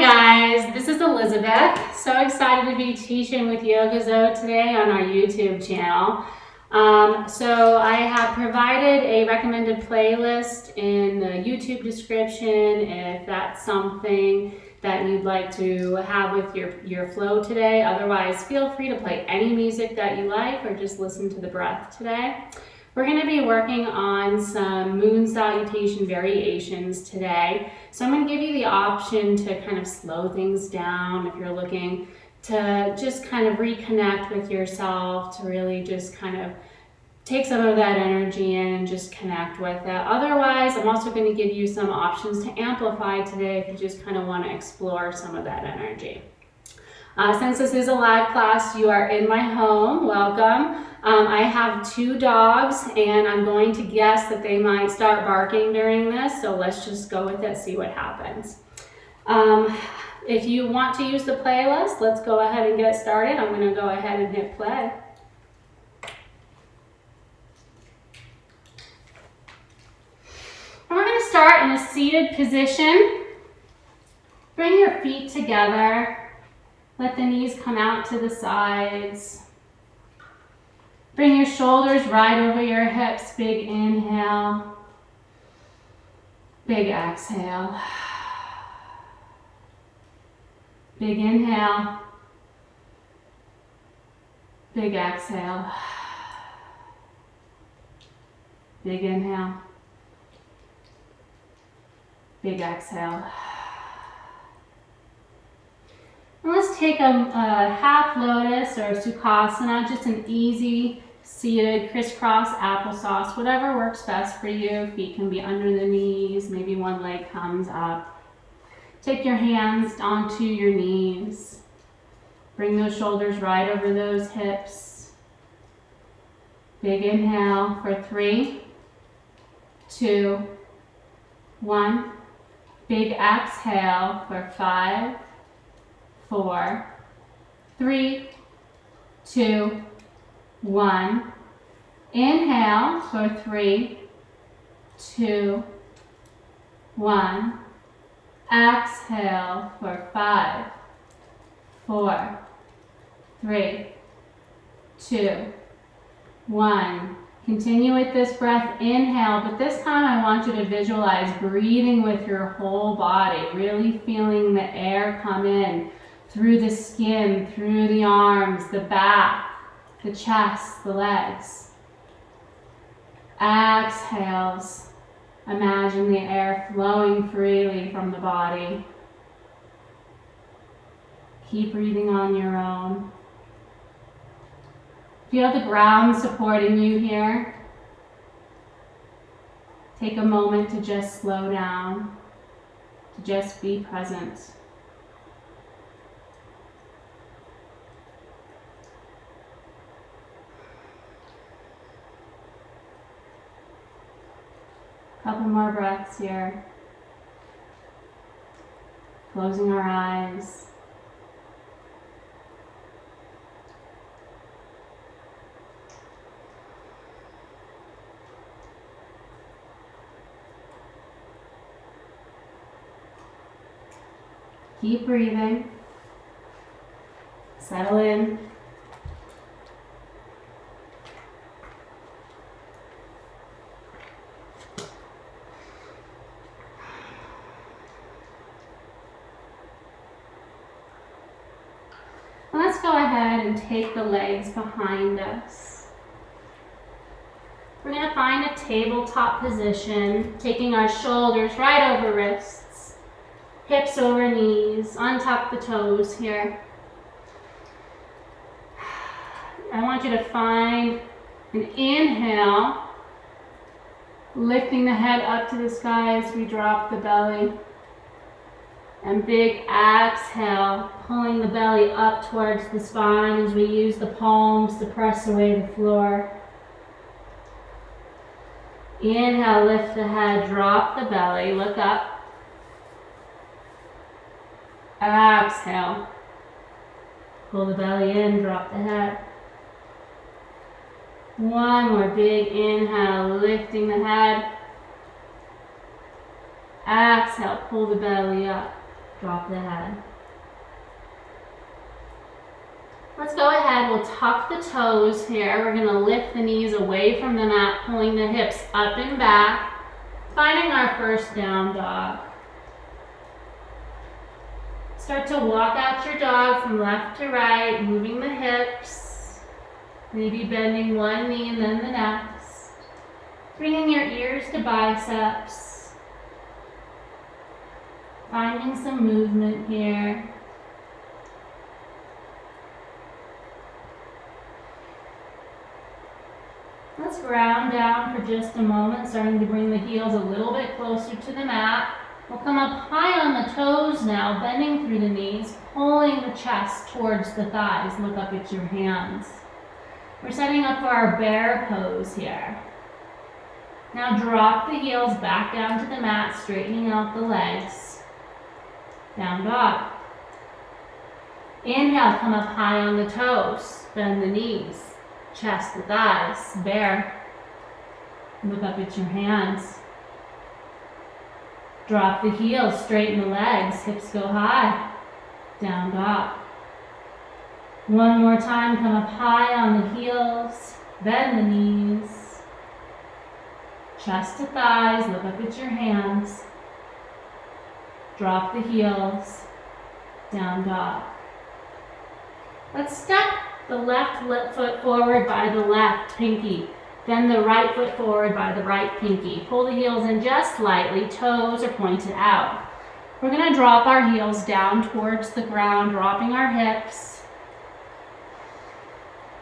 Hi guys, this is Elizabeth. So excited to be teaching with Yoga Zoe today on our YouTube channel. So I have provided a recommended playlist in the YouTube description if that's something that you'd like to have with your flow today. Otherwise, feel free to play any music that you like or just listen to the breath today. We're going to be working on some moon salutation variations today. So I'm going to give you the option to kind of slow things down if you're looking to just kind of reconnect with yourself, to really just kind of take some of that energy in and just connect with it. Otherwise, I'm also going to give you some options to amplify today if you just kind of want to explore some of that energy. Since this is a live class, you are in my home. Welcome. I have 2 dogs and I'm going to guess that they might start barking during this, so let's just go with it, see what happens. If you want to use the playlist, let's go ahead and get started. I'm going to go ahead and hit play. And we're going to start in a seated position. Bring your feet together. Let the knees come out to the sides. Bring your shoulders right over your hips. Big inhale. Big exhale. Big inhale. Big exhale. Big inhale. Big exhale. And let's take a half lotus or sukhasana, just an easy seated crisscross applesauce, whatever works best for you. Feet can be under the knees, maybe one leg comes up. Take your hands onto your knees. Bring those shoulders right over those hips. Big inhale for 3, 2, 1. Big exhale for 5, 4, 3, 2, 1. Inhale for 3, 2, 1. Exhale for 5, 4, 3, 2, 1. Continue with this breath. Inhale, but this time I want you to visualize breathing with your whole body, really feeling the air come in through the skin, through the arms, the back, the chest, the legs. Exhales. Imagine the air flowing freely from the body. Keep breathing on your own. Feel the ground supporting you here. Take a moment to just slow down, to just be present. Couple more breaths here. Closing our eyes. Keep breathing. Settle in. Let's go ahead and take the legs behind us. We're going to find a tabletop position, taking our shoulders right over wrists, hips over knees, untuck the toes here. I want you to find an inhale, lifting the head up to the sky as we drop the belly. And big exhale, pulling the belly up towards the spine as we use the palms to press away the floor. Inhale, lift the head, drop the belly, look up. Exhale, pull the belly in, drop the head. One more big inhale, lifting the head. Exhale, pull the belly up. Drop the head. Let's go ahead, we'll tuck the toes here. We're gonna lift the knees away from the mat, pulling the hips up and back, finding our first down dog. Start to walk out your dog from left to right, moving the hips, maybe bending one knee and then the next. Bringing your ears to biceps. Finding some movement here. Let's ground down for just a moment, starting to bring the heels a little bit closer to the mat. We'll come up high on the toes now, bending through the knees, pulling the chest towards the thighs. Look up at your hands. We're setting up for our bear pose here. Now drop the heels back down to the mat, straightening out the legs. Down dog. Inhale, come up high on the toes, bend the knees. Chest the thighs, bear. Look up at your hands. Drop the heels, straighten the legs, hips go high. Down dog. One more time, come up high on the heels, bend the knees. Chest to thighs, look up at your hands. Drop the heels, down dog. Let's step the left foot forward by the left pinky, then the right foot forward by the right pinky. Pull the heels in just slightly, toes are pointed out. We're gonna drop our heels down towards the ground, dropping our hips.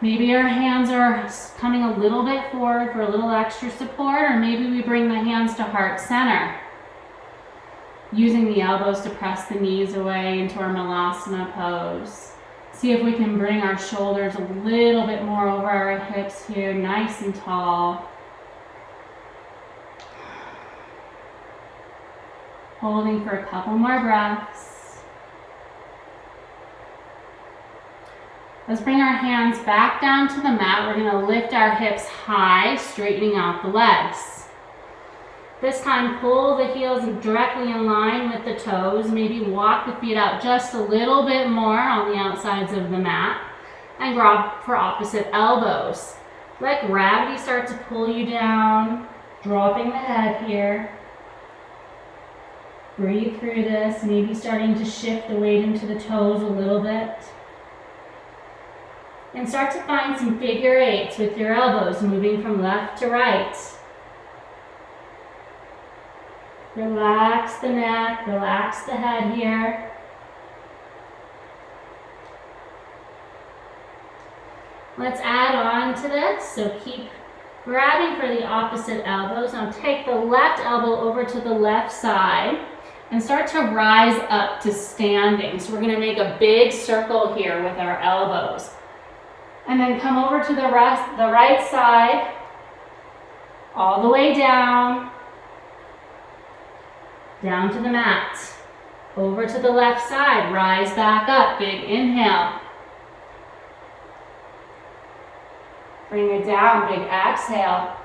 Maybe our hands are coming a little bit forward for a little extra support, or maybe we bring the hands to heart center, using the elbows to press the knees away into our Malasana pose. See if we can bring our shoulders a little bit more over our hips here, nice and tall. Holding for a couple more breaths. Let's bring our hands back down to the mat. We're going to lift our hips high, straightening out the legs. This time, pull the heels directly in line with the toes. Maybe walk the feet out just a little bit more on the outsides of the mat. And grab for opposite elbows. Let gravity start to pull you down, dropping the head here. Breathe through this, maybe starting to shift the weight into the toes a little bit. And start to find some figure eights with your elbows, moving from left to right. Relax the neck, relax the head here. Let's add on to this, so keep grabbing for the opposite elbows. Now take the left elbow over to the left side and start to rise up to standing. So we're going to make a big circle here with our elbows. And then come over to the right side, all the way down. Down to the mat, over to the left side, rise back up, big inhale. Bring it down, big exhale.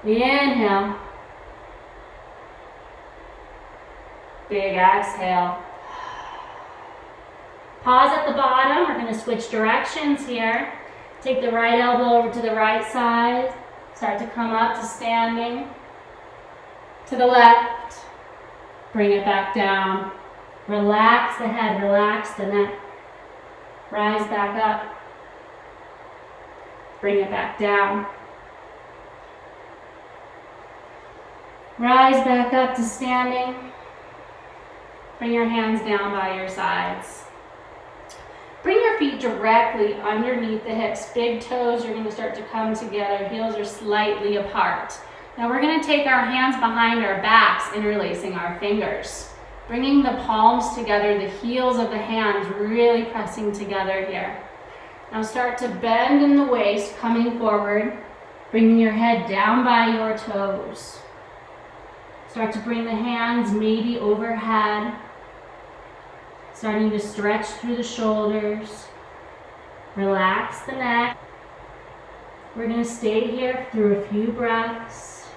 Inhale. Big exhale. Pause at the bottom, we're going to switch directions here. Take the right elbow over to the right side. Start to come up to standing. To the left. Bring it back down. Relax the head, relax the neck. Rise back up. Bring it back down. Rise back up to standing. Bring your hands down by your sides. Bring your feet directly underneath the hips. Big toes are going to start to come together. Heels are slightly apart. Now we're going to take our hands behind our backs, interlacing our fingers. Bringing the palms together, the heels of the hands really pressing together here. Now start to bend in the waist, coming forward. Bringing your head down by your toes. Start to bring the hands maybe overhead. Starting to stretch through the shoulders. Relax the neck. We're going to stay here through a few breaths.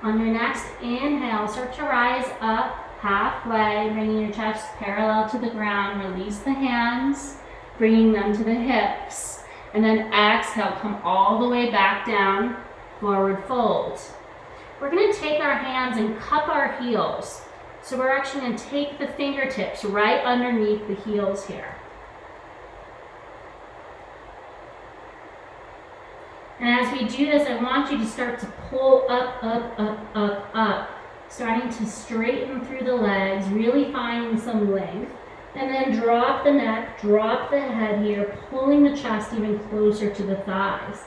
On your next inhale, start to rise up halfway, bringing your chest parallel to the ground. Release the hands, bringing them to the hips. And then exhale, come all the way back down, forward fold. We're going to take our hands and cup our heels. So we're actually going to take the fingertips right underneath the heels here. And as we do this, I want you to start to pull up, up, up, up, up. Starting to straighten through the legs, really finding some length. And then drop the neck, drop the head here, pulling the chest even closer to the thighs.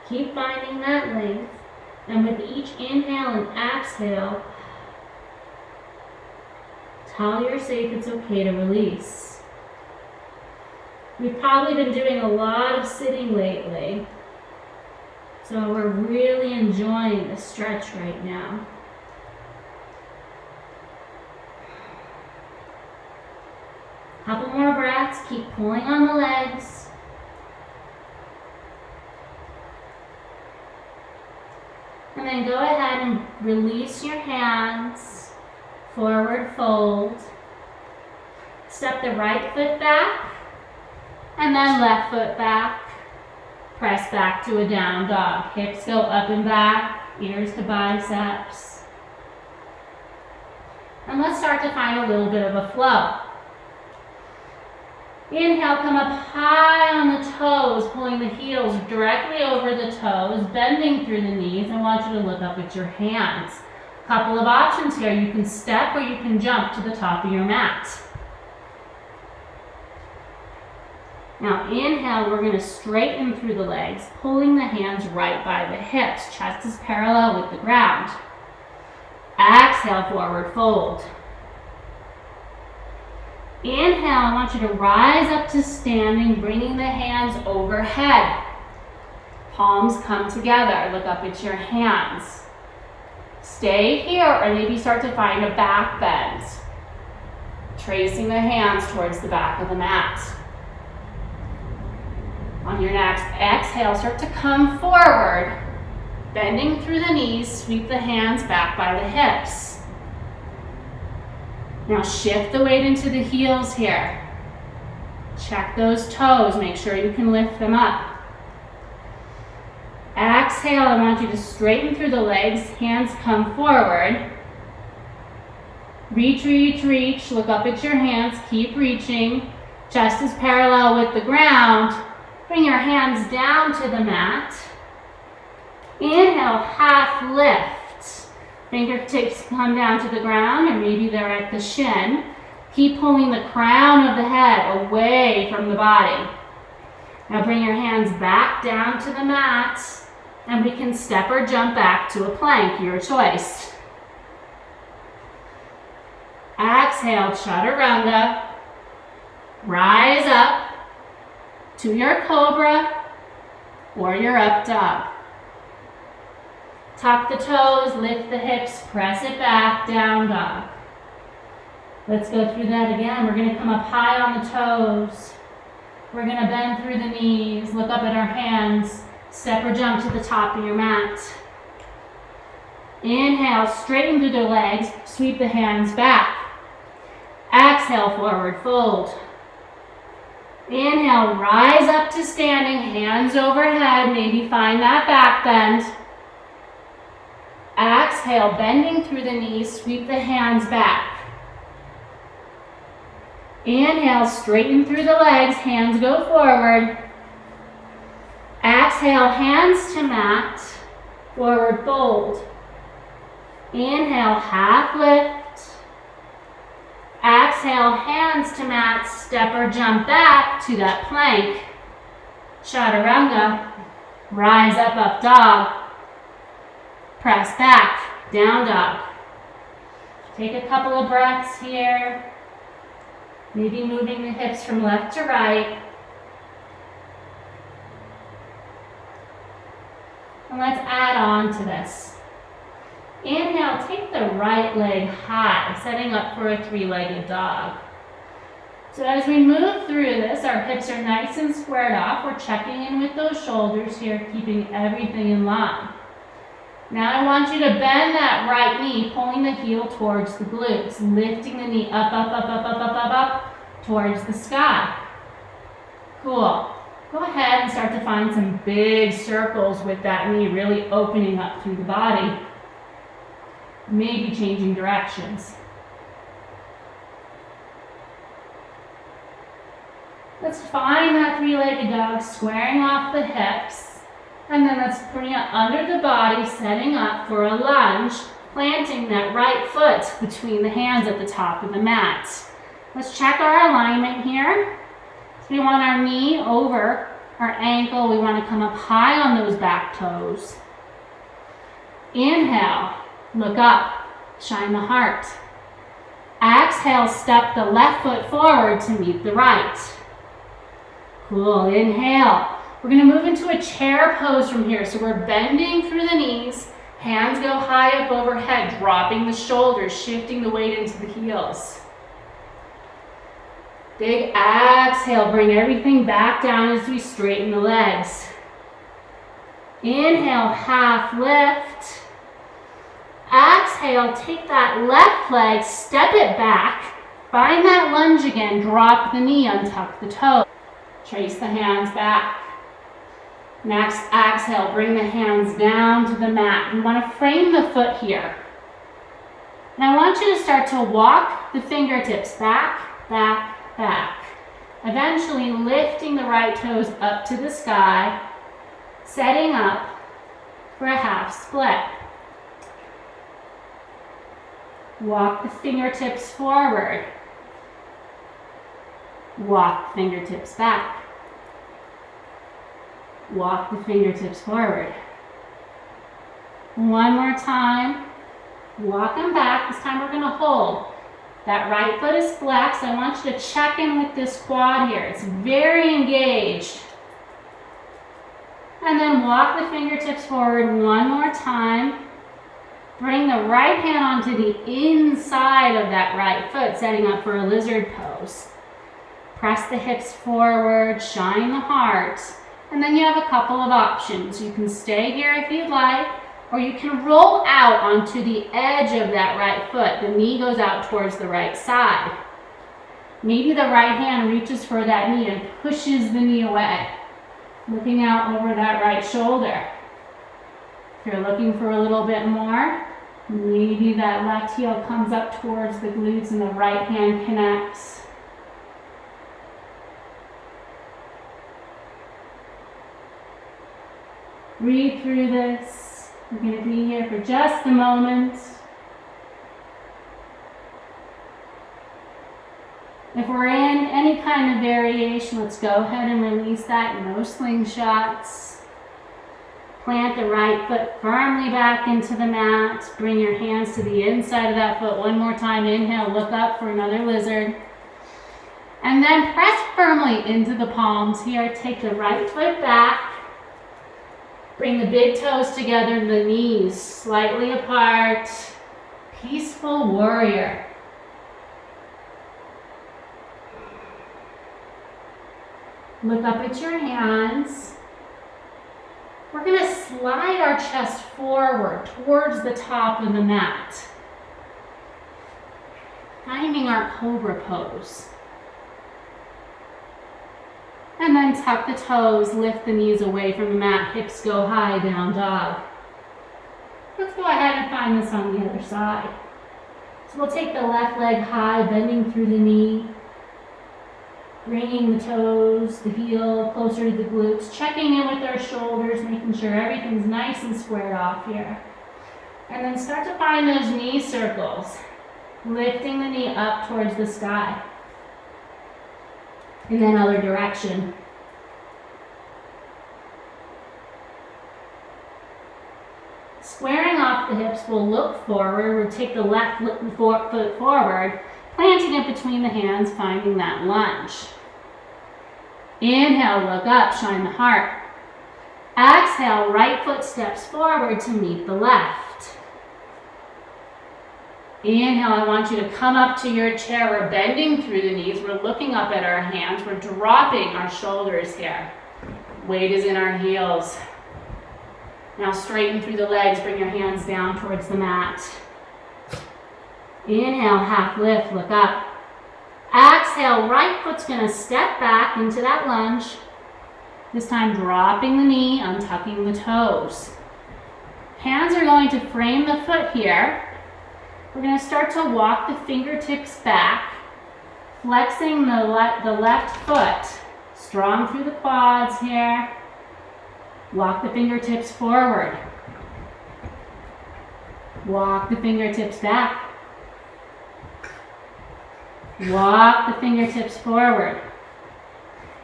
Keep finding that length. And with each inhale and exhale, tell yourself it's okay to release. We've probably been doing a lot of sitting lately, so we're really enjoying the stretch right now. Couple more breaths, keep pulling on the legs. And then go ahead and release your hands, forward fold. Step the right foot back, and then left foot back. Press back to a down dog. Hips go up and back, ears to biceps. And let's start to find a little bit of a flow. Inhale, come up high on the toes, pulling the heels directly over the toes, bending through the knees. I want you to look up at your hands. A couple of options here. You can step or you can jump to the top of your mat. Now inhale, we're going to straighten through the legs, pulling the hands right by the hips. Chest is parallel with the ground. Exhale, forward fold. Inhale, I want you to rise up to standing, bringing the hands overhead. Palms come together. Look up at your hands. Stay here or maybe start to find a back bend. Tracing the hands towards the back of the mat. On your next exhale, start to come forward. Bending through the knees, sweep the hands back by the hips. Now shift the weight into the heels here. Check those toes, make sure you can lift them up. Exhale, I want you to straighten through the legs, hands come forward. Reach, reach, reach, look up at your hands, keep reaching. Chest is parallel with the ground. Bring your hands down to the mat. Inhale, half lift. Fingertips come down to the ground, or maybe they're at the shin. Keep pulling the crown of the head away from the body. Now bring your hands back down to the mat, and we can step or jump back to a plank, your choice. Exhale, Chaturanga. Rise up to your Cobra or your up dog. Tuck the toes, lift the hips, press it back, down dog. Let's go through that again. We're going to come up high on the toes. We're going to bend through the knees, look up at our hands, step or jump to the top of your mat. Inhale, straighten through the legs, sweep the hands back. Exhale, forward fold. Inhale, rise up to standing, hands overhead, maybe find that back bend. Exhale, bending through the knees, sweep the hands back. Inhale, straighten through the legs, hands go forward. Exhale, hands to mat, forward fold. Inhale, half lift. Exhale, hands to mat, step or jump back to that plank. Chaturanga, rise up, up dog. Press back, down dog. Take a couple of breaths here. Maybe moving the hips from left to right. And let's add on to this. Inhale, take the right leg high, setting up for a three-legged dog. So as we move through this, our hips are nice and squared off. We're checking in with those shoulders here, keeping everything in line. Now I want you to bend that right knee, pulling the heel towards the glutes, lifting the knee up, up, up, up, up, up, up, up, towards the sky. Cool. Go ahead and start to find some big circles with that knee really opening up through the body. Maybe changing directions. Let's find that three-legged dog, squaring off the hips. And then let's bring it under the body, setting up for a lunge, planting that right foot between the hands at the top of the mat. Let's check our alignment here. So we want our knee over our ankle. We want to come up high on those back toes. Inhale, look up, shine the heart. Exhale, step the left foot forward to meet the right. Cool, inhale. We're going to move into a chair pose from here. So we're bending through the knees, hands go high up overhead, dropping the shoulders, shifting the weight into the heels. Big exhale, bring everything back down as we straighten the legs. Inhale, half lift. Exhale, take that left leg, step it back. Find that lunge again, drop the knee, untuck the toe. Trace the hands back. Next, exhale, bring the hands down to the mat. You want to frame the foot here. And I want you to start to walk the fingertips back, back, back. Eventually lifting the right toes up to the sky, setting up for a half split. Walk the fingertips forward. Walk the fingertips back. Walk the fingertips forward. One more time. Walk them back. This time we're going to hold. That right foot is flexed. I want you to check in with this quad here. It's very engaged. And then walk the fingertips forward one more time. Bring the right hand onto the inside of that right foot, setting up for a lizard pose. Press the hips forward, shine the heart. And then you have a couple of options. You can stay here if you'd like, or you can roll out onto the edge of that right foot. The knee goes out towards the right side. Maybe the right hand reaches for that knee and pushes the knee away, looking out over that right shoulder. If you're looking for a little bit more, maybe that left heel comes up towards the glutes and the right hand connects. Breathe through this. We're going to be here for just a moment. If we're in any kind of variation, let's go ahead and release that. No slingshots. Plant the right foot firmly back into the mat. Bring your hands to the inside of that foot one more time. Inhale, look up for another lizard. And then press firmly into the palms here. Take the right foot back. Bring the big toes together, the knees slightly apart. Peaceful warrior. Look up at your hands. We're going to slide our chest forward towards the top of the mat. Finding our Cobra pose. And then tuck the toes, lift the knees away from the mat, hips go high, down dog. Let's go ahead and find this on the other side. So we'll take the left leg high, bending through the knee, bringing the toes, the heel closer to the glutes, checking in with our shoulders, making sure everything's nice and squared off here. And then start to find those knee circles, lifting the knee up towards the sky. And then other direction. Squaring off the hips, we'll look forward. We'll take the left foot forward, planting it between the hands, finding that lunge. Inhale, look up, shine the heart. Exhale, right foot steps forward to meet the left. Inhale, I want you to come up to your chair. We're bending through the knees. We're looking up at our hands. We're dropping our shoulders here. Weight is in our heels. Now straighten through the legs, bring your hands down towards the mat. Inhale, half lift, look up. Exhale, right foot's gonna step back into that lunge. This time dropping the knee, untucking the toes. Hands are going to frame the foot here. We're gonna start to walk the fingertips back, flexing the left foot. Strong through the quads here. Walk the fingertips forward. Walk the fingertips back. Walk the fingertips forward.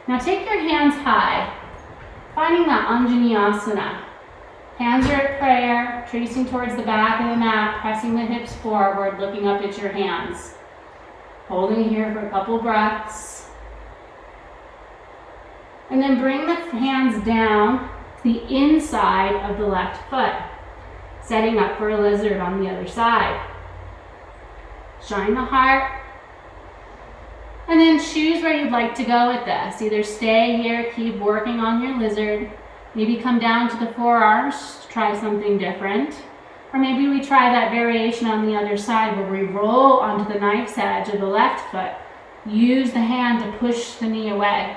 Now take your hands high, finding that Anjaneyasana. Hands are at prayer, tracing towards the back of the mat, pressing the hips forward, looking up at your hands. Holding here for a couple breaths. And then bring the hands down to the inside of the left foot, setting up for a lizard on the other side. Shine the heart. And then choose where you'd like to go with this. Either stay here, keep working on your lizard. Maybe come down to the forearms, try something different. Or maybe we try that variation on the other side where we roll onto the knife's edge of the left foot. Use the hand to push the knee away.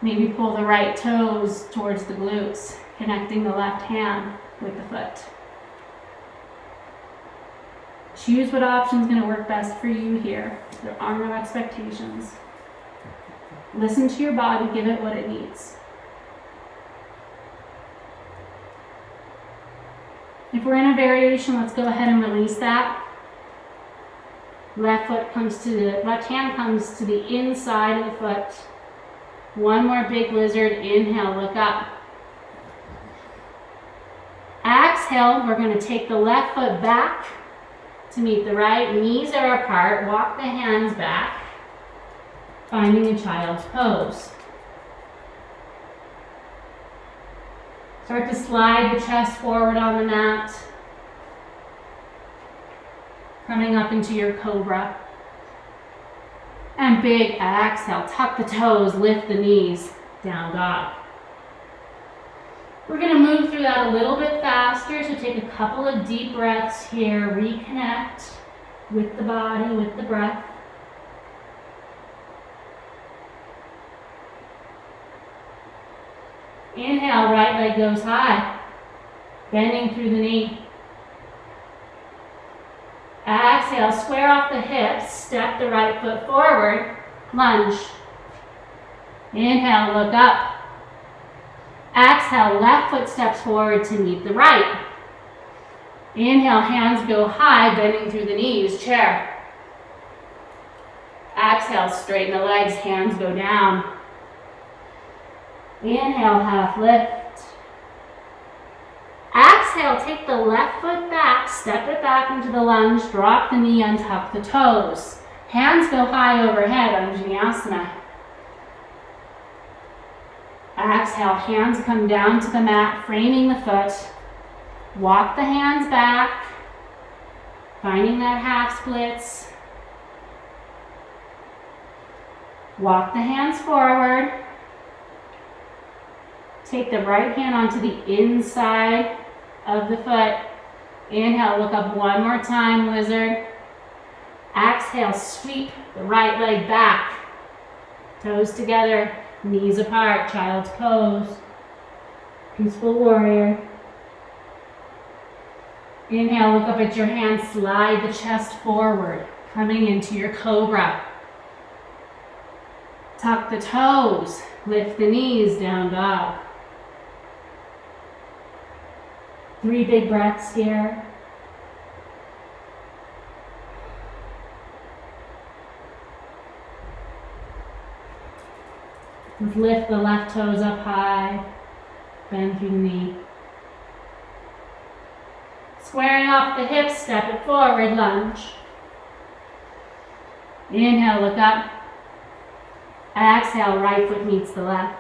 Maybe pull the right toes towards the glutes, connecting the left hand with the foot. Choose what option is going to work best for you here. There are no expectations. Listen to your body, give it what it needs. If we're in a variation, let's go ahead and release that. Left hand comes to the inside of the foot. One more big lizard. Inhale, look up. Exhale, we're going to take the left foot back to meet the right. Knees are apart. Walk the hands back, finding a child's pose. Start to slide the chest forward on the mat. Coming up into your Cobra. And big exhale, tuck the toes, lift the knees, down dog. We're going to move through that a little bit faster, so take a couple of deep breaths here. Reconnect with the body, with the breath. Inhale, right leg goes high, bending through the knee. Exhale, square off the hips, step the right foot forward, lunge. Inhale, look up. Exhale, left foot steps forward to meet the right. Inhale, hands go high, bending through the knees, chair. Exhale, straighten the legs, hands go down. Inhale, half lift. Exhale, take the left foot back, step it back into the lunge, drop the knee, untuck the toes. Hands go high overhead, Anjaneyasana. Exhale, hands come down to the mat, framing the foot. Walk the hands back, finding that half splits. Walk the hands forward. Take the right hand onto the inside of the foot. Inhale, look up one more time, lizard. Exhale, sweep the right leg back. Toes together, knees apart, child's pose. Peaceful warrior. Inhale, look up at your hands, slide the chest forward, coming into your Cobra. Tuck the toes, lift the knees, down dog. 3 big breaths here. Lift the left toes up high, bend through the knee. Squaring off the hips, step it forward, lunge. Inhale, look up. Exhale, right foot meets the left.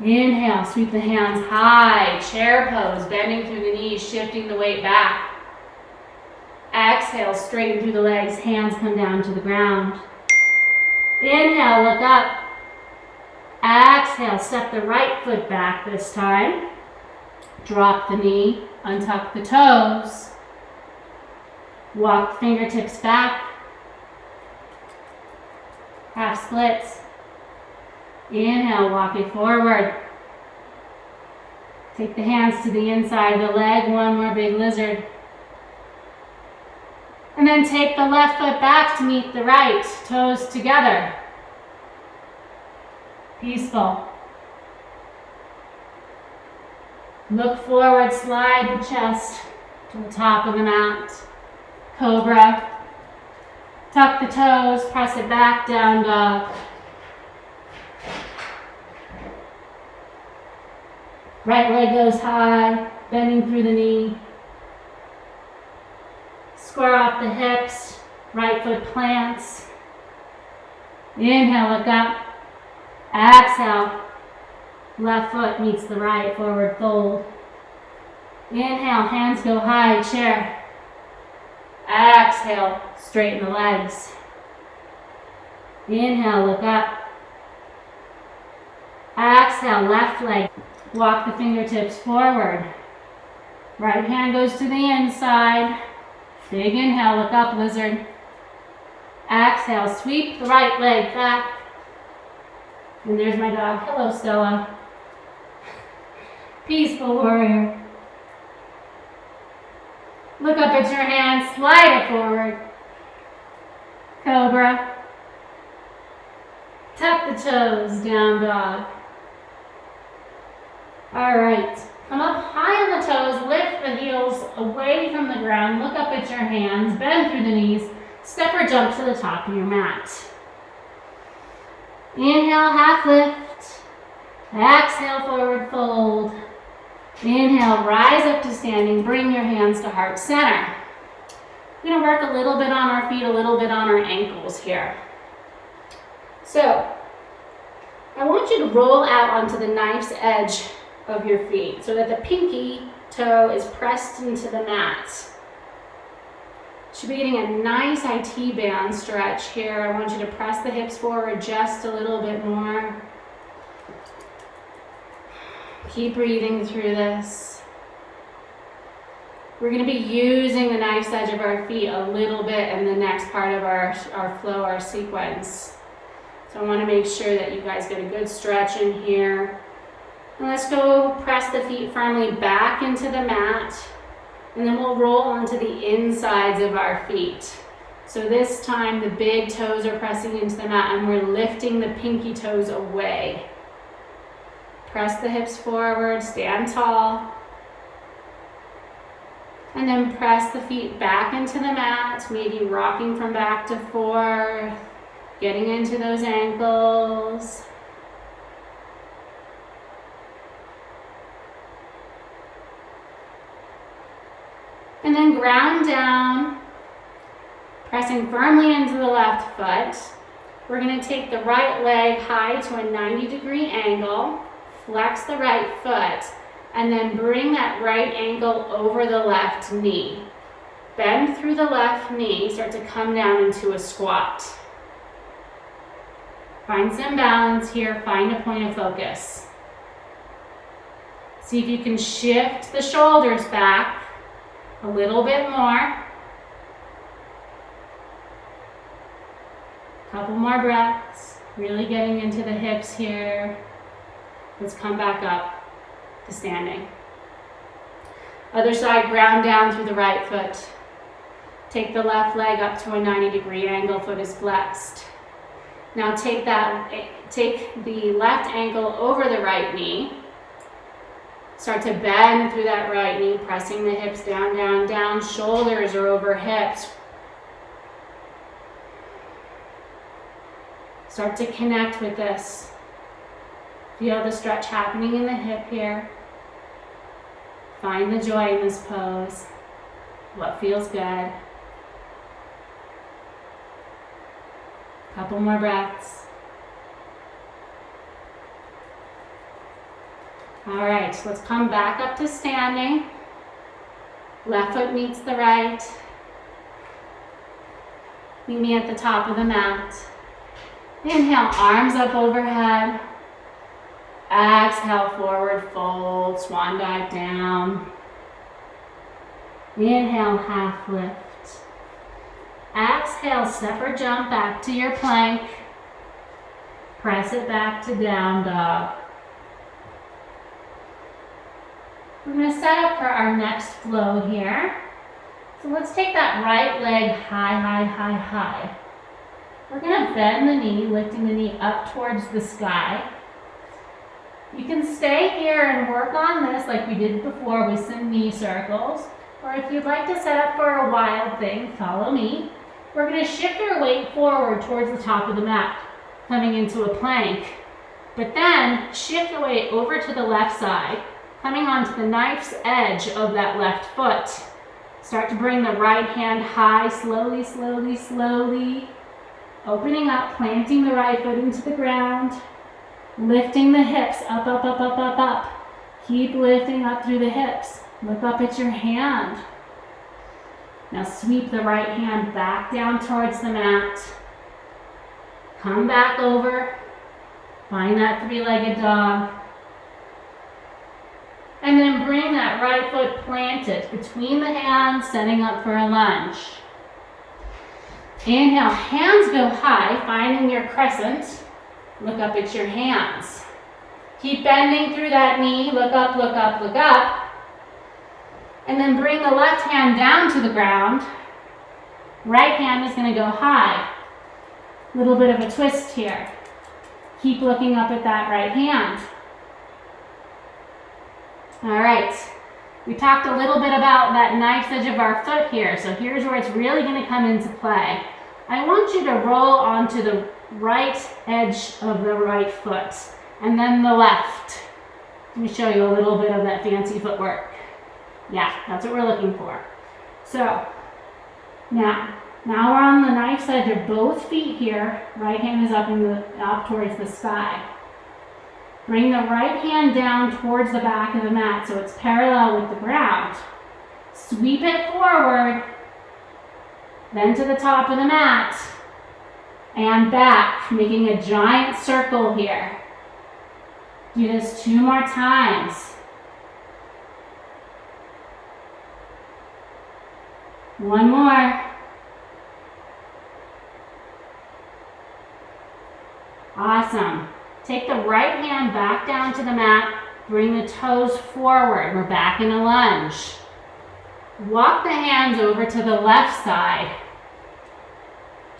Inhale, sweep the hands high, chair pose, bending through the knees, shifting the weight back. Exhale, straighten through the legs, hands come down to the ground. Inhale, look up. Exhale, step the right foot back this time. Drop the knee, untuck the toes. Walk the fingertips back. Half splits. Inhale, walk it forward. Take the hands to the inside of the leg, one more big lizard. And then take the left foot back to meet the right, toes together. Peaceful. Look forward, slide the chest to the top of the mat. Cobra. Tuck the toes, press it back, down dog. Right leg goes high, bending through the knee. Square off the hips, right foot plants. Inhale, look up. Exhale, left foot meets the right, forward fold. Inhale, hands go high, chair. Exhale, straighten the legs. Inhale, look up. Exhale, left leg. Walk the fingertips forward. Right hand goes to the inside. Big inhale, look up, lizard. Exhale, sweep the right leg back. And there's my dog. Hello, Stella. Peaceful warrior. Look up at your hands, slide it forward. Cobra. Tuck the toes, down dog. All right, come up high on the toes, lift the heels away from the ground, look up at your hands, bend through the knees, step or jump to the top of your mat. Inhale, half lift. Exhale, forward fold. Inhale, rise up to standing, bring your hands to heart center. We're gonna work a little bit on our feet, a little bit on our ankles here. So, I want you to roll out onto the knife's edge of your feet so that the pinky toe is pressed into the mat. Should be getting a nice IT band stretch here. I want you to press the hips forward just a little bit more. Keep breathing through this. We're going to be using the knife's edge of our feet a little bit in the next part of our flow, our sequence. So I want to make sure that you guys get a good stretch in here. And let's go press the feet firmly back into the mat. And then we'll roll onto the insides of our feet. So this time the big toes are pressing into the mat and we're lifting the pinky toes away. Press the hips forward, stand tall. And then press the feet back into the mat, maybe rocking from back to forth, getting into those ankles. And then ground down, pressing firmly into the left foot. We're going to take the right leg high to a 90-degree angle, flex the right foot, and then bring that right ankle over the left knee. Bend through the left knee, start to come down into a squat. Find some balance here, find a point of focus. See if you can shift the shoulders back a little bit more. Couple more breaths, really getting into the hips here. Let's come back up to standing. Other side, ground down through the right foot. Take the left leg up to a 90-degree angle, foot is flexed. Now take the left ankle over the right knee. Start to bend through that right knee, pressing the hips down, down, down. Shoulders are over hips. Start to connect with this. Feel the stretch happening in the hip here. Find the joy in this pose. What feels good? Couple more breaths. All right, so let's come back up to standing. Left foot meets the right. Meet me at the top of the mat. Inhale, arms up overhead. Exhale, forward fold, swan dive down. Inhale, half lift. Exhale, step or jump back to your plank. Press it back to down dog. We're going to set up for our next flow here. So let's take that right leg high, high, high, high. We're going to bend the knee, lifting the knee up towards the sky. You can stay here and work on this like we did before with some knee circles. Or if you'd like to set up for a wild thing, follow me. We're going to shift our weight forward towards the top of the mat, coming into a plank. But then shift the weight over to the left side, coming onto the knife's edge of that left foot. Start to bring the right hand high, slowly, slowly, slowly. Opening up, planting the right foot into the ground. Lifting the hips up, up, up, up, up, up. Keep lifting up through the hips. Look up at your hand. Now sweep the right hand back down towards the mat. Come back over. Find that three-legged dog. And then bring that right foot planted between the hands, setting up for a lunge. Inhale, hands go high, finding your crescent. Look up at your hands. Keep bending through that knee. Look up, look up, look up. And then bring the left hand down to the ground. Right hand is going to go high. Little bit of a twist here. Keep looking up at that right hand. All right. We talked a little bit about that knife's edge of our foot here. So here's where it's really going to come into play. I want you to roll onto the right edge of the right foot and then the left. Let me show you a little bit of that fancy footwork. Yeah, that's what we're looking for. So now we're on the knife's edge of both feet here. Right hand is up towards the sky. Bring the right hand down towards the back of the mat so it's parallel with the ground. Sweep it forward, then to the top of the mat, and back, making a giant circle here. Do this 2 more times. 1 more. Awesome. Take the right hand back down to the mat. Bring the toes forward. We're back in a lunge. Walk the hands over to the left side.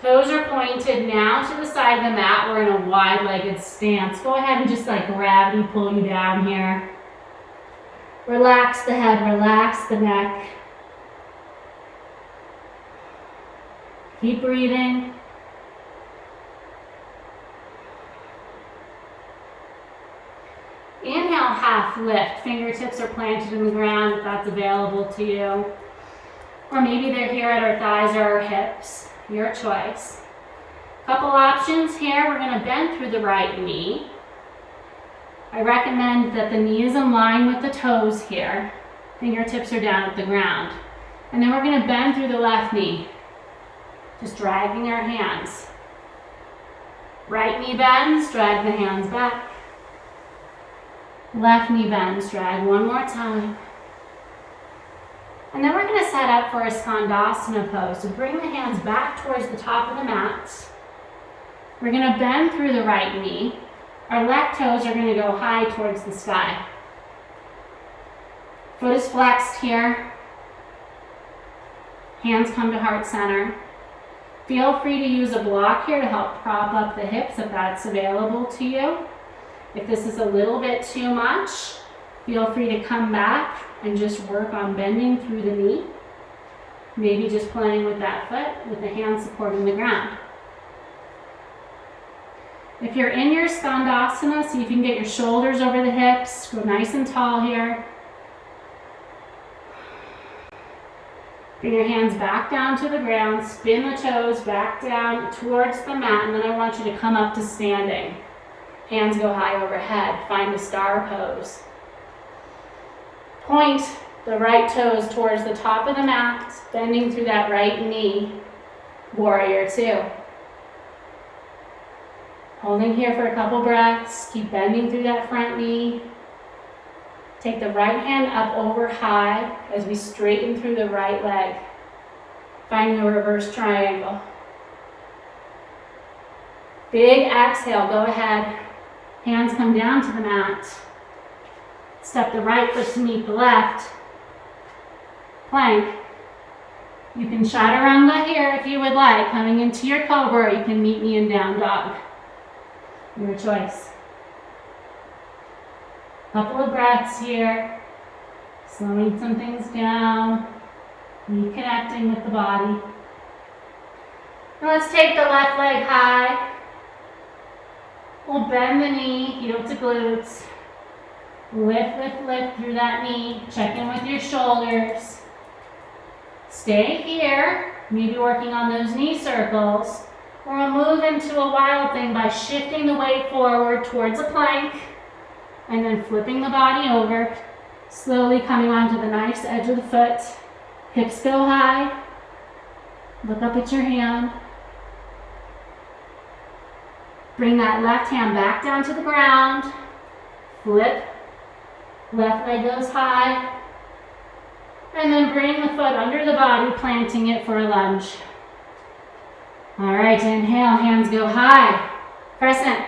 Toes are pointed now to the side of the mat. We're in a wide-legged stance. Go ahead and just like gravity pull you down here. Relax the head, relax the neck. Keep breathing. Inhale, half lift. Fingertips are planted in the ground if that's available to you. Or maybe they're here at our thighs or our hips. Your choice. Couple options here. We're going to bend through the right knee. I recommend that the knee is in line with the toes here. Fingertips are down at the ground. And then we're going to bend through the left knee. Just dragging our hands. Right knee bends, drag the hands back. Left knee bends, drag 1 more time. And then we're going to set up for a Skandasana pose. So bring the hands back towards the top of the mat. We're going to bend through the right knee. Our left toes are going to go high towards the sky. Foot is flexed here. Hands come to heart center. Feel free to use a block here to help prop up the hips if that's available to you. If this is a little bit too much, feel free to come back and just work on bending through the knee. Maybe just playing with that foot with the hands supporting the ground. If you're in your Skandasana, see if you can get your shoulders over the hips. Go nice and tall here. Bring your hands back down to the ground. Spin the toes back down towards the mat. And then I want you to come up to standing. Hands go high overhead. Find the star pose. Point the right toes towards the top of the mat, bending through that right knee. Warrior 2. Holding here for a couple breaths. Keep bending through that front knee. Take the right hand up over high as we straighten through the right leg. Finding a reverse triangle. Big exhale, go ahead. Hands come down to the mat. Step the right foot to meet the left. Plank. You can chaturanga here if you would like. Coming into your Cobra, you can meet me in down dog. Your choice. Couple of breaths here. Slowing some things down. Reconnecting with the body. Now let's take the left leg high. We'll bend the knee, heel to glutes. Lift, lift, lift through that knee. Check in with your shoulders. Stay here, maybe working on those knee circles. Or we'll move into a wild thing by shifting the weight forward towards a plank and then flipping the body over, slowly coming onto the nice edge of the foot. Hips go high. Look up at your hand. Bring that left hand back down to the ground. Flip. Left leg goes high. And then bring the foot under the body, planting it for a lunge. All right, inhale, hands go high. Crescent.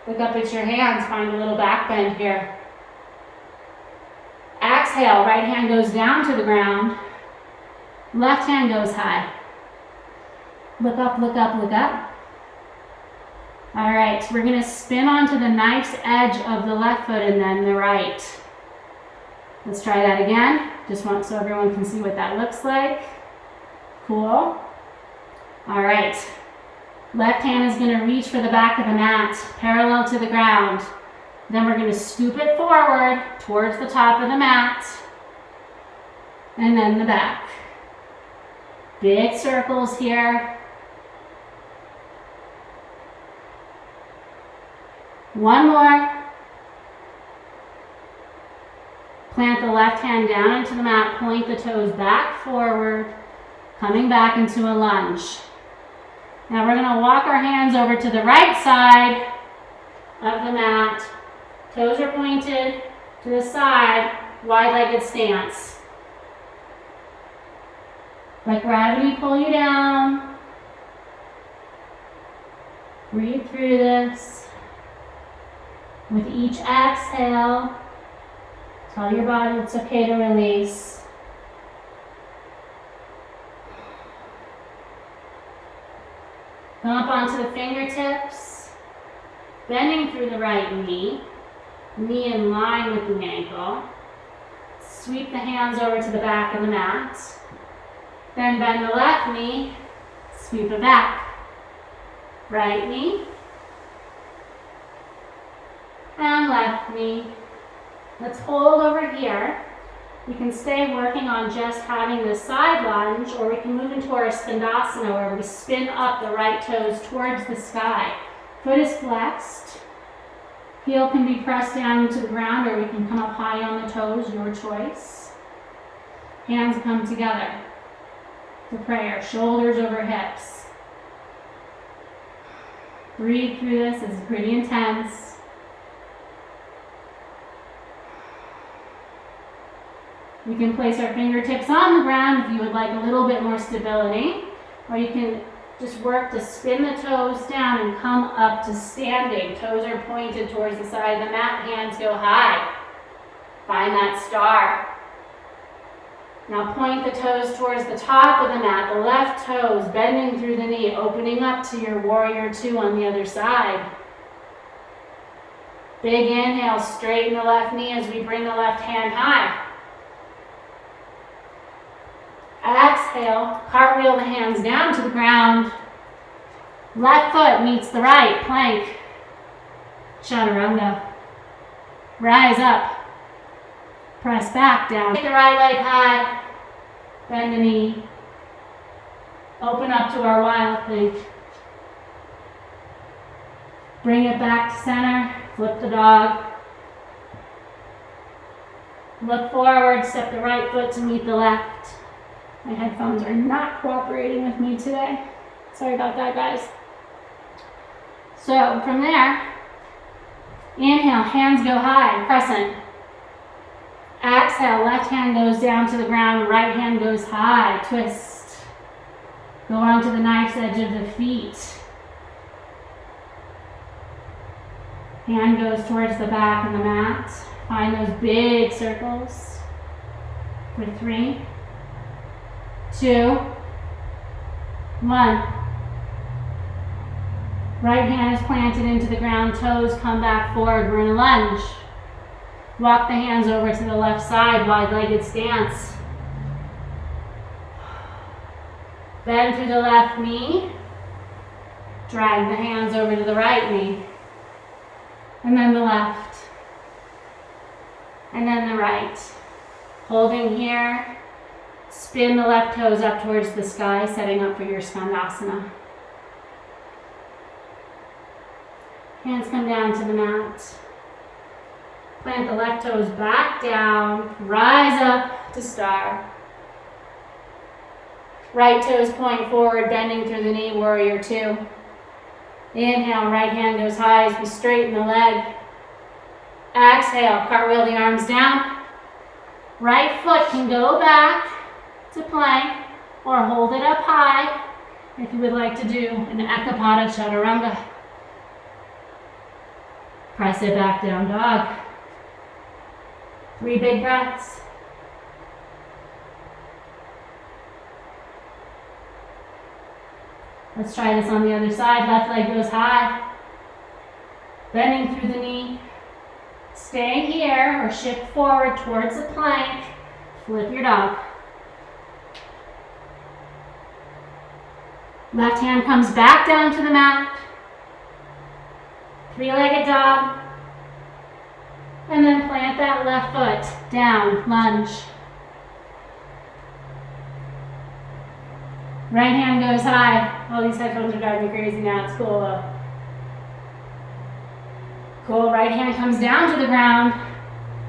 Look up at your hands, find a little back bend here. Exhale, right hand goes down to the ground. Left hand goes high. Look up, look up, look up. All right, we're gonna spin onto the nice edge of the left foot and then the right. Let's try that again. Just want so everyone can see what that looks like. Cool. All right. Left hand is going to reach for the back of the mat, parallel to the ground. Then we're going to scoop it forward towards the top of the mat. And then the back. Big circles here. One more. Plant the left hand down into the mat, point the toes back forward, coming back into a lunge. Now we're going to walk our hands over to the right side of the mat. Toes are pointed to the side, wide-legged stance. Let gravity pull you down. Breathe through this. With each exhale, tell your body it's okay to release. Come up onto the fingertips, bending through the right knee, knee in line with the ankle. Sweep the hands over to the back of the mat. Then bend the left knee, sweep it back. Right knee, and left knee. Let's hold over here. We can stay working on just having the side lunge, or we can move into our Skandasana where we spin up the right toes towards the sky. Foot is flexed. Heel can be pressed down into the ground, or we can come up high on the toes, your choice. Hands come together to prayer, shoulders over hips. Breathe through this, it's pretty intense. We can place our fingertips on the ground if you would like a little bit more stability, or you can just work to spin the toes down and come up to standing. Toes are pointed towards the side of the mat, hands go high. Find that star. Now point the toes towards the top of the mat, the left toes bending through the knee, opening up to your warrior two on the other side. Big inhale, straighten the left knee as we bring the left hand high. Exhale, cartwheel the hands down to the ground. Left foot meets the right, plank. Chaturanga. Rise up. Press back down. Take the right leg high. Bend the knee. Open up to our wild plank. Bring it back to center. Flip the dog. Look forward, step the right foot to meet the left. My headphones are not cooperating with me today. Sorry about that, guys. So from there, inhale, hands go high, crescent. Exhale, left hand goes down to the ground, right hand goes high, twist. Go onto the knife's edge of the feet. Hand goes towards the back of the mat. Find those big circles for 3, 2, 1. Right hand is planted into the ground, toes come back forward. We're in a lunge. Walk the hands over to the left side, wide-legged stance. Bend through the left knee. Drag the hands over to the right knee. And then the left. And then the right. Holding here. Spin the left toes up towards the sky, setting up for your Skandasana. Hands come down to the mat. Plant the left toes back down. Rise up to star. Right toes point forward, bending through the knee, warrior 2. Inhale, right hand goes high as we straighten the leg. Exhale, cartwheel the arms down. Right foot can go back to plank or hold it up high if you would like to do an Ekapada Chaturanga. Press it back down, dog. 3 big breaths. Let's try this on the other side. Left leg goes high. Bending through the knee. Stay here or shift forward towards the plank. Flip your dog. Left hand comes back down to the mat. 3-legged dog. And then plant that left foot down, lunge. Right hand goes high. All these headphones are driving me crazy now. It's cool though. Cool. Right hand comes down to the ground.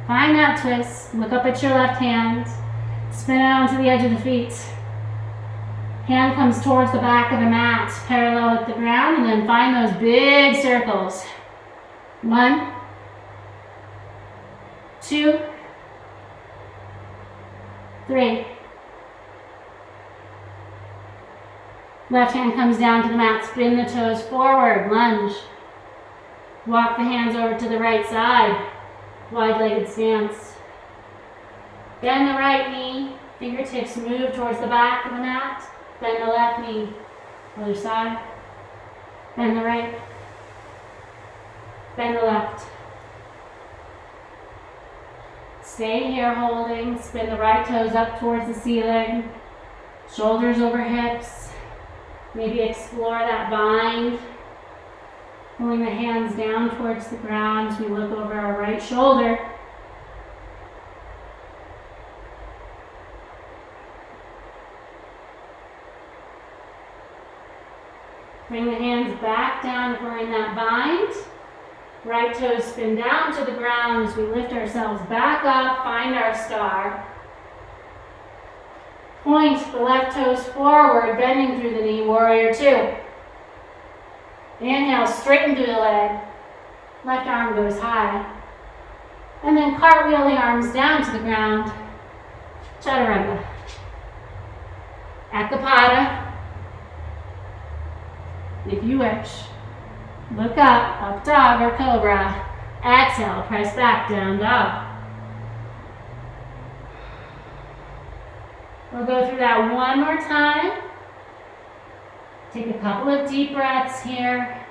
Find that twist. Look up at your left hand. Spin it onto the edge of the feet. Hand comes towards the back of the mat, parallel with the ground, and then find those big circles. 1, 2, 3. Left hand comes down to the mat, spin the toes forward, lunge. Walk the hands over to the right side, wide-legged stance. Bend the right knee, fingertips move towards the back of the mat. Bend the left knee, other side. Bend the right. Bend the left. Stay here holding. Spin the right toes up towards the ceiling. Shoulders over hips. Maybe explore that bind. Pulling the hands down towards the ground as we look over our right shoulder. Bring the hands back down if we're in that bind. Right toes spin down to the ground as we lift ourselves back up, find our star. Point the left toes forward, bending through the knee, warrior 2. Inhale, straighten through the leg. Left arm goes high. And then cartwheel the arms down to the ground. Chaturanga. Ekapada. If you wish. Look up dog or cobra. Exhale, press back, down dog. We'll go through that one more time. Take a couple of deep breaths here.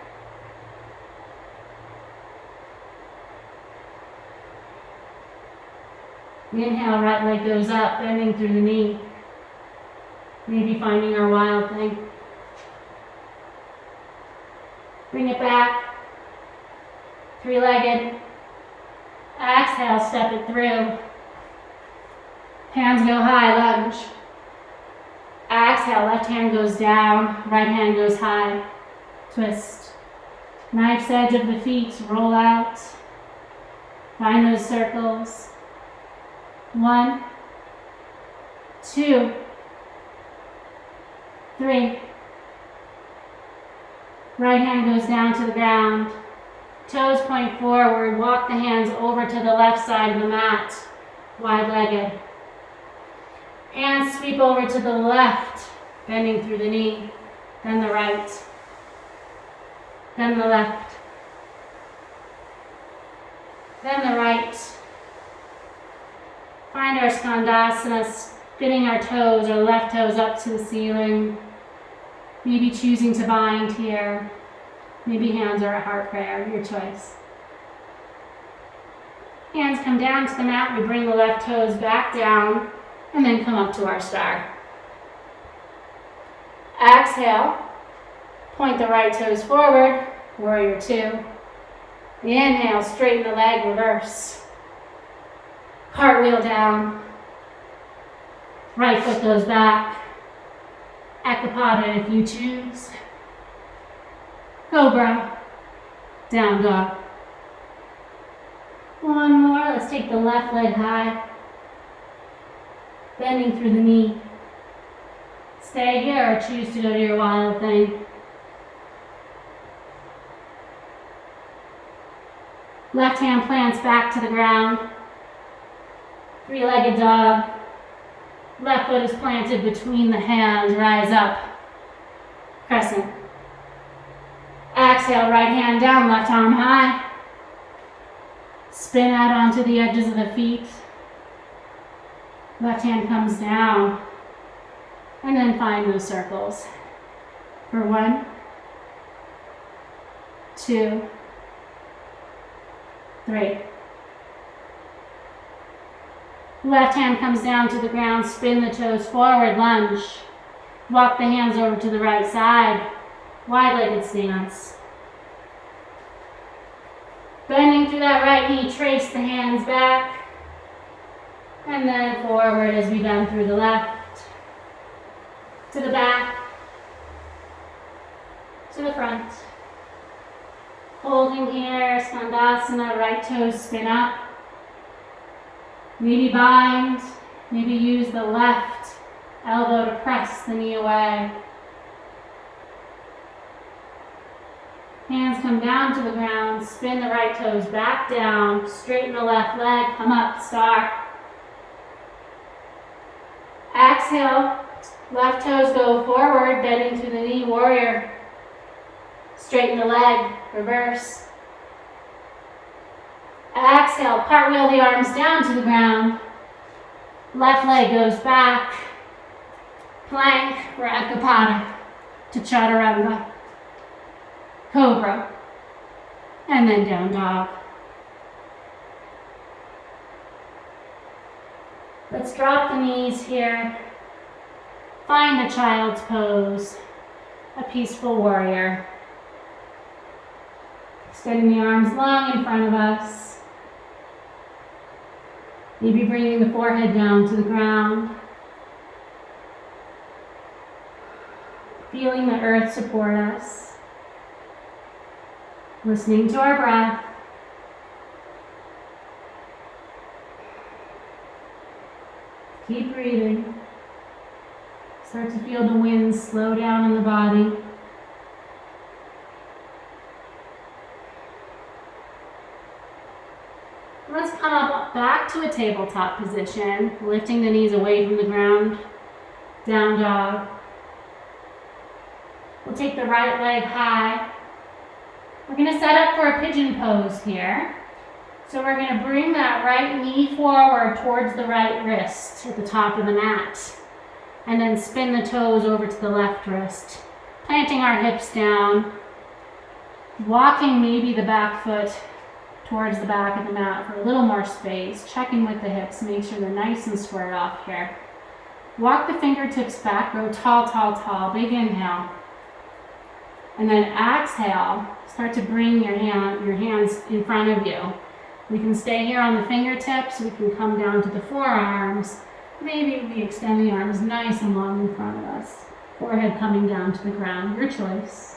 Inhale, right leg goes up, bending through the knee. Maybe finding our wild thing. Bring it back. 3-legged. Exhale, step it through. Hands go high, lunge. Exhale, left hand goes down, right hand goes high. Twist. Knife's edge of the feet, roll out. Find those circles. 1, 2, 3. Right hand goes down to the ground. Toes point forward. Walk the hands over to the left side of the mat. Wide-legged. Hands sweep over to the left, bending through the knee. Then the right. Then the left. Then the right. Find our Skandasana, spinning our toes, our left toes up to the ceiling. Maybe choosing to bind here. Maybe hands are a heart prayer, your choice. Hands come down to the mat, we bring the left toes back down, and then come up to our star. Exhale, point the right toes forward, warrior two. Inhale, straighten the leg, reverse. Cartwheel down. Right foot goes back. Ekapada if you choose. Cobra, down dog. One more, let's take the left leg high. Bending through the knee. Stay here or choose to go to your wild thing. Left hand plants back to the ground. Three-legged dog. Left foot is planted between the hands, rise up. Crescent. Exhale, right hand down, left arm high. Spin out onto the edges of the feet. Left hand comes down. And then find those circles. For 1, 2, 3. Left hand comes down to the ground, spin the toes forward, lunge. Walk the hands over to the right side, wide-legged stance. Bending through that right knee, trace the hands back, and then forward as we bend through the left, to the back, to the front. Holding here, Skandasana, right toes spin up. Maybe bind, maybe use the left elbow to press the knee away. Hands come down to the ground, spin the right toes back down, straighten the left leg, come up, star. Exhale, left toes go forward, bending through the knee, warrior. Straighten the leg, reverse. Exhale, cartwheel the arms down to the ground. Left leg goes back. Plank or Ekapada to Chaturanga. Cobra. And then down dog. Let's drop the knees here. Find a child's pose. A peaceful warrior. Extending the arms long in front of us. Maybe bringing the forehead down to the ground. Feeling the earth support us. Listening to our breath. Keep breathing. Start to feel the wind slow down in the body. Let's come up back to a tabletop position, lifting the knees away from the ground, down dog. We'll take the right leg high. We're going to set up for a pigeon pose here. So we're going to bring that right knee forward towards the right wrist at the top of the mat. And then spin the toes over to the left wrist, planting our hips down, walking maybe the back foot towards the back of the mat for a little more space, checking with the hips, make sure they're nice and squared off here. Walk the fingertips back, go tall, tall, tall, big inhale. And then exhale, start to bring your hands in front of you. We can stay here on the fingertips, we can come down to the forearms. Maybe we extend the arms nice and long in front of us. Forehead coming down to the ground, your choice.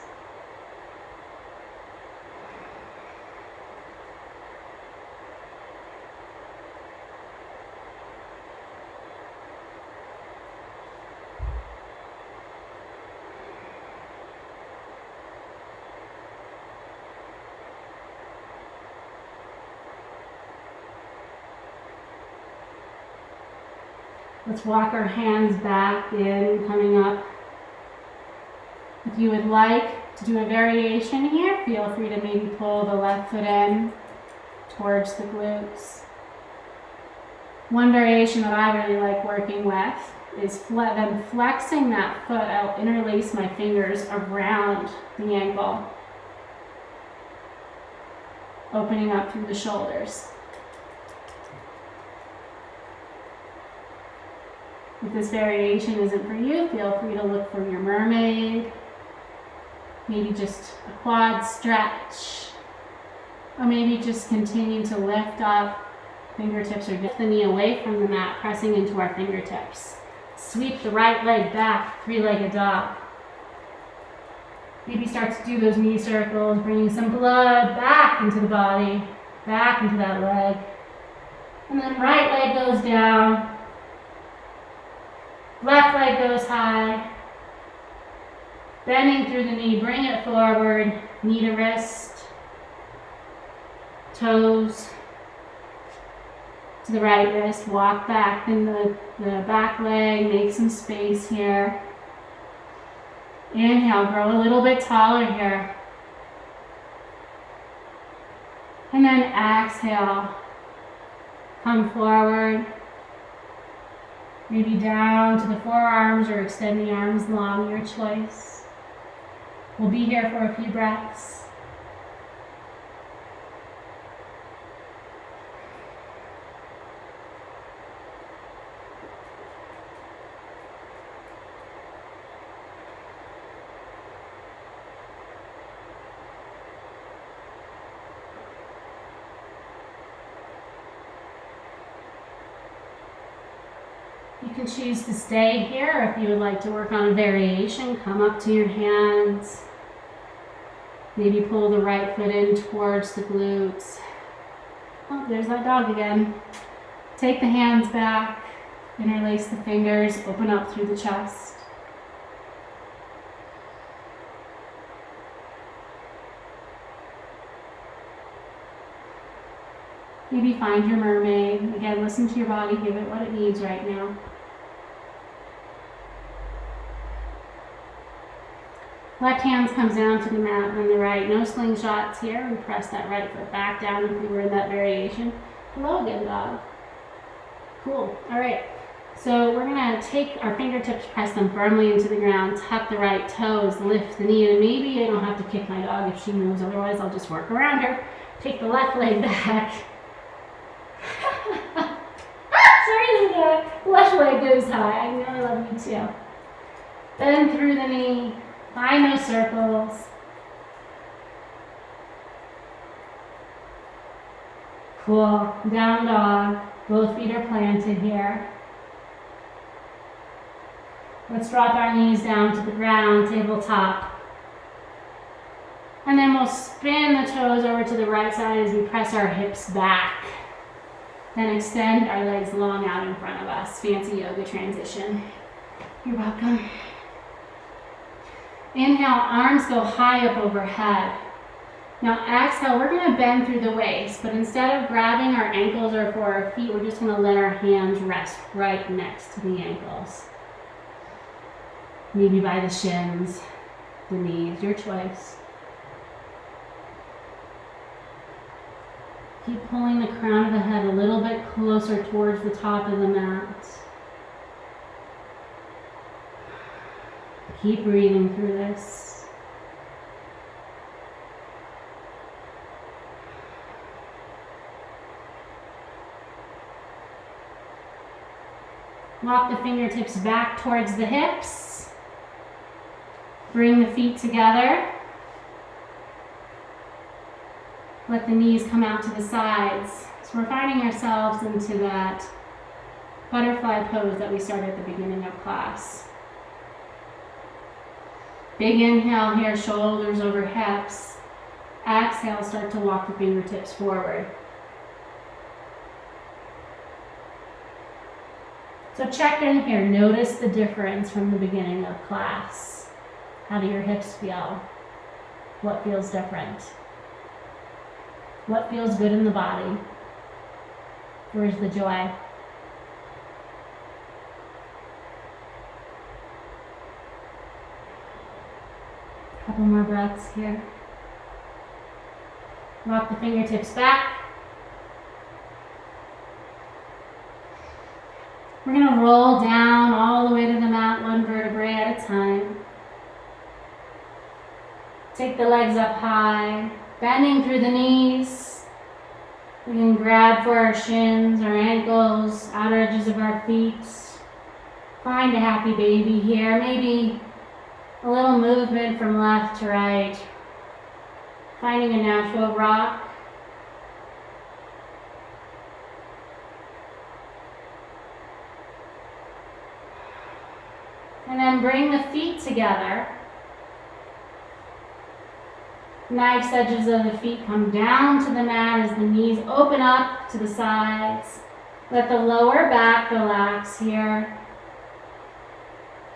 Let's walk our hands back in, coming up. If you would like to do a variation here, feel free to maybe pull the left foot in towards the glutes. One variation that I really like working with is then flexing that foot. I'll interlace my fingers around the ankle, opening up through the shoulders. If this variation isn't for you, feel free to look for your mermaid. Maybe just a quad stretch. Or maybe just continue to lift up. Fingertips or lift the knee away from the mat, pressing into our fingertips. Sweep the right leg back, three-legged dog. Maybe start to do those knee circles, bringing some blood back into the body, back into that leg. And then right leg goes down. Left leg goes high. Bending through the knee, bring it forward. Knee to wrist. Toes to the right wrist. Walk back in the back leg. Make some space here. Inhale, grow a little bit taller here. And then exhale. Come forward. Maybe down to the forearms or extend the arms long, your choice. We'll be here for a few breaths. You can choose to stay here if you would like to work on a variation. Come up to your hands. Maybe pull the right foot in towards the glutes. Oh, there's that dog again. Take the hands back, interlace the fingers, open up through the chest. Maybe find your mermaid. Again, listen to your body, give it what it needs right now. Left hand comes down to the mat on the right. No slingshots here. We press that right foot back down if we were in that variation. Hello again, dog. Cool. All right. So we're going to take our fingertips, press them firmly into the ground, tuck the right toes, lift the knee, and maybe I don't have to kick my dog if she moves. Otherwise, I'll just work around her. Take the left leg back. Sorry, the left leg goes high. I know I love you too. Bend through the knee. Find those circles. Cool. Down dog. Both feet are planted here. Let's drop our knees down to the ground, tabletop. And then we'll spin the toes over to the right side as we press our hips back. Then extend our legs long out in front of us. Fancy yoga transition. You're welcome. Inhale, arms go high up overhead. Now exhale, we're going to bend through the waist, but instead of grabbing our ankles or for our feet, we're just going to let our hands rest right next to the ankles. Maybe by the shins, the knees, your choice. Keep pulling the crown of the head a little bit closer towards the top of the mat. Keep breathing through this. Walk the fingertips back towards the hips. Bring the feet together. Let the knees come out to the sides. So we're finding ourselves into that butterfly pose that we started at the beginning of class. Big inhale here, shoulders over hips. Exhale, start to walk the fingertips forward. So check in here, notice the difference from the beginning of class. How do your hips feel? What feels different? What feels good in the body? Where's the joy? Couple more breaths here. Rock the fingertips back. We're going to roll down all the way to the mat, one vertebrae at a time. Take the legs up high, bending through the knees. We can grab for our shins, our ankles, outer edges of our feet. Find a happy baby here. Maybe a little movement from left to right. Finding a natural rock. And then bring the feet together. Nice edges of the feet come down to the mat as the knees open up to the sides. Let the lower back relax here.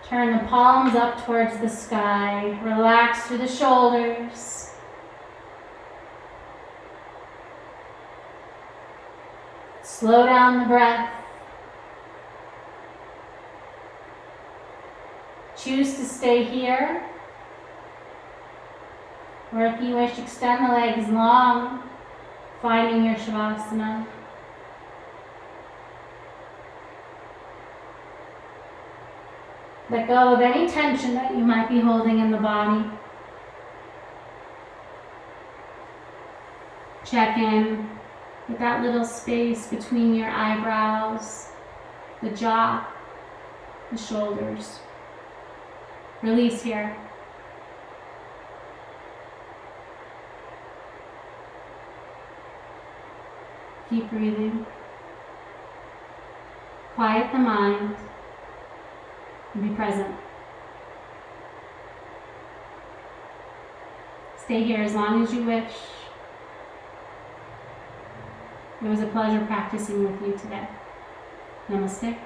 Turn the palms up towards the sky. Relax through the shoulders. Slow down the breath. Choose to stay here. Or if you wish, extend the legs long, finding your Shavasana. Let go of any tension that you might be holding in the body. Check in with that little space between your eyebrows, the jaw, the shoulders. Release here. Keep breathing. Quiet the mind and be present. Stay here as long as you wish. It was a pleasure practicing with you today. Namaste.